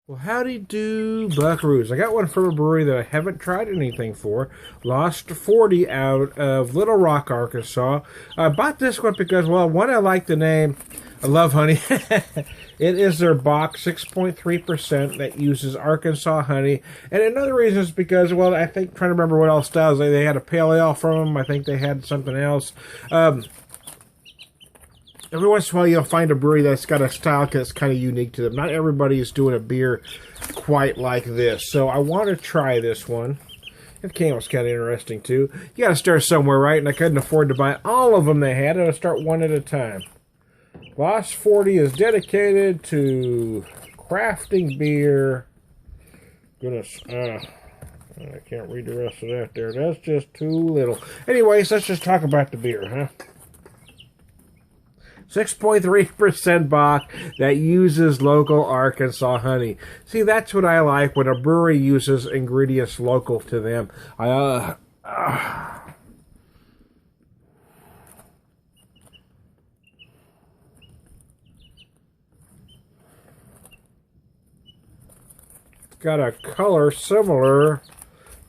Well, howdy do, buckaroos. I got one from a brewery that I haven't tried anything for. Lost 40 out of Little Rock, Arkansas. I bought this one because, well, one, I like the name. I love honey. It is their Bock 6.3% that uses Arkansas honey. And another reason is because, well, I think, trying to remember what else does. They had a pale ale from them. I think they had something else. Every once in a while, you'll find a brewery that's got a style that's kind of unique to them. Not everybody is doing a beer quite like this. So I want to try this one. It came was kind of interesting, too. You got to start somewhere, right? And I couldn't afford to buy all of them they had. I had to start one at a time. Lost 40 is dedicated to crafting beer. Goodness. I can't read the rest of that there. That's just too little. Anyways, let's just talk about the beer, huh? 6.3% Bock that uses local Arkansas honey. See, that's what I like when a brewery uses ingredients local to them. It's got a color similar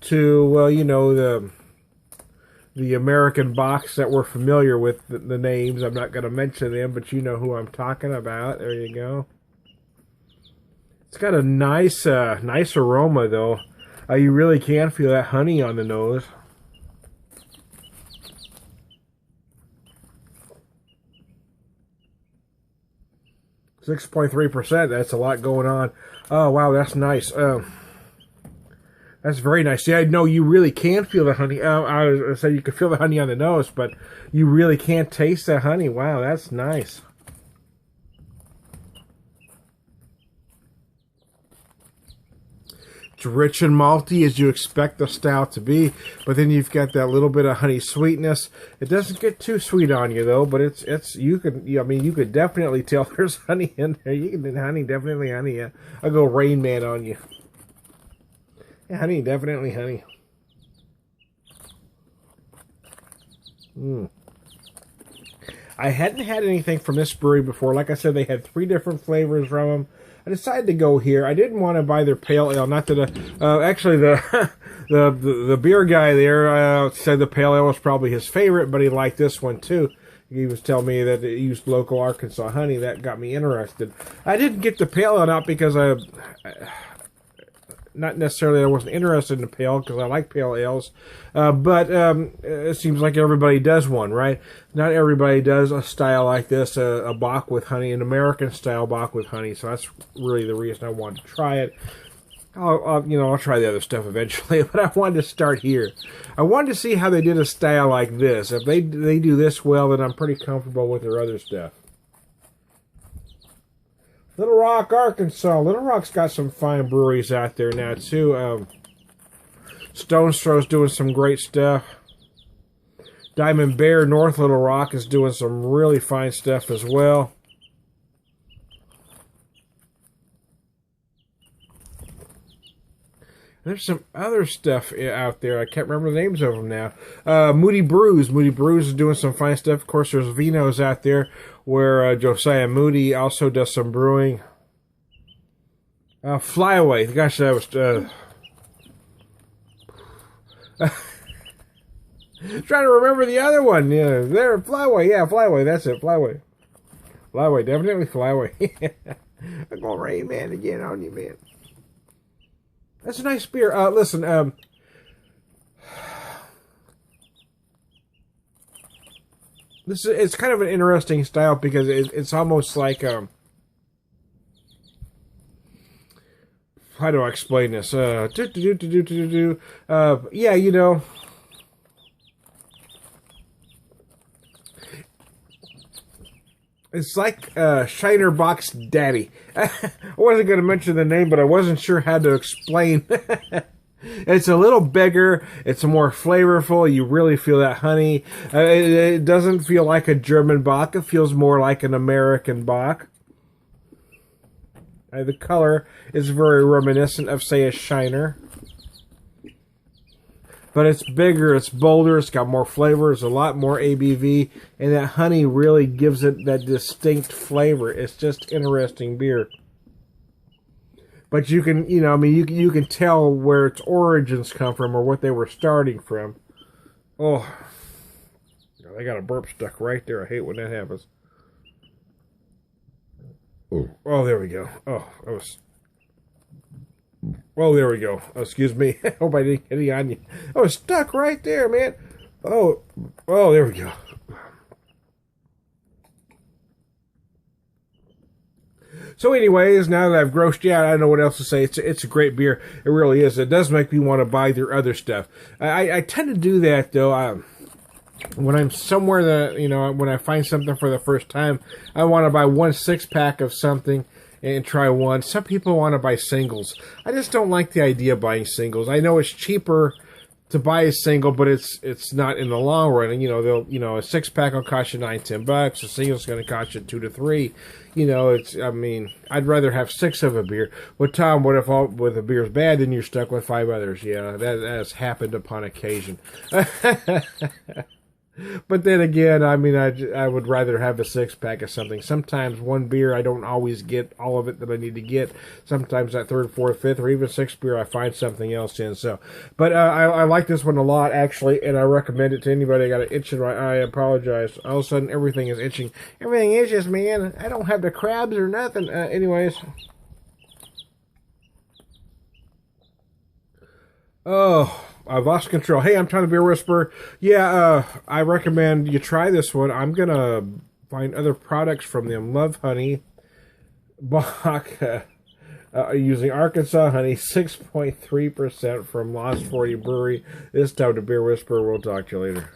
to, well, you know, the American Bocks that we're familiar with, the names. I'm not going to mention them, but you know who I'm talking about. There you go. It's got a nice aroma, though. You really can feel that honey on the nose. .3%. That's a lot going on. Oh, wow, that's nice. That's very nice. Yeah, no, you really can feel the honey. I said you can feel the honey on the nose, but you really can't taste the honey. Wow, that's nice. It's rich and malty as you expect the stout to be, but then you've got that little bit of honey sweetness. It doesn't get too sweet on you though, but you could definitely tell there's honey in there. You can definitely honey. I'll go Rain Man on you. Yeah, honey, definitely honey. I hadn't had anything from this brewery before. Like I said, they had 3 different flavors from them. I decided to go here. I didn't want to buy their pale ale. Not that actually the beer guy there said the pale ale was probably his favorite, but he liked this one too. He was telling me that it used local Arkansas honey. That got me interested. I didn't get the pale ale not because not necessarily I wasn't interested in a pale, because I like pale ales, but it seems like everybody does one, right? Not everybody does a style like this, a Bock with honey, an American style Bock with honey, so that's really the reason I wanted to try it. I'll try the other stuff eventually, but I wanted to start here. I wanted to see how they did a style like this. If they do this well, then I'm pretty comfortable with their other stuff. Little Rock, Arkansas. Little Rock's got some fine breweries out there now, too. Stone's Throw's doing some great stuff. Diamond Bear, North Little Rock, is doing some really fine stuff as well. There's some other stuff out there. I can't remember the names of them now. Moody Brews. Moody Brews is doing some fine stuff. Of course, there's Vinos out there where Josiah Moody also does some brewing. Flyaway. Gosh, that was... trying to remember the other one. Yeah, there, Flyway. Yeah, Flyway. That's it, Flyway. Flyway, definitely Flyway. I'm going Rain Man again on you, man. That's a nice beer. Listen, it's kind of an interesting style because it's almost like how do I explain this? Yeah, you know. It's like Shiner Bock's daddy. I wasn't going to mention the name, but I wasn't sure how to explain. It's a little bigger. It's more flavorful. You really feel that honey. It doesn't feel like a German Bock. It feels more like an American Bock. The color is very reminiscent of, say, a Shiner. But it's bigger, it's bolder, it's got more flavor, it's a lot more ABV, and that honey really gives it that distinct flavor. It's just interesting beer. But you can, you know, I mean, you can tell where its origins come from or what they were starting from. Oh, I got a burp stuck right there. I hate when that happens. Oh, there we go. Oh, that was. Oh, there we go. Oh, excuse me. I hope I didn't get any on you. I was stuck right there, man. Oh, there we go. So anyways, now that I've grossed you out, I don't know what else to say. It's a great beer. It really is. It does make me want to buy their other stuff. I tend to do that, though. When I'm somewhere that, you know, when I find something for the first time, I want to buy 1 6-pack of something and try one. Some people want to buy singles. I just don't like the idea of buying singles. I know it's cheaper to buy a single, but it's not in the long run. And, you know, a 6-pack will cost you $9-10. A single's going to cost you $2 to $3. You know, I mean, I'd rather have 6 of a beer. Well, Tom, what if a beer's bad, then you're stuck with 5 others? Yeah, that has happened upon occasion. But then again, I mean, I would rather have a 6-pack of something. Sometimes one beer, I don't always get all of it that I need to get. Sometimes that 3rd, 4th, 5th, or even 6th beer, I find something else in. So, but I like this one a lot, actually, and I recommend it to anybody. I got an itch in my eye. I apologize. All of a sudden, everything is itching. Everything itches, man. I don't have the crabs or nothing. Anyways. Oh, I've lost control. Hey, I'm Tom the Beer Whisperer. Yeah, I recommend you try this one. I'm going to find other products from them. Love Honey, Bock, using Arkansas Honey, 6.3% from Lost 40 Brewery. This is Tom the Beer Whisperer. We'll talk to you later.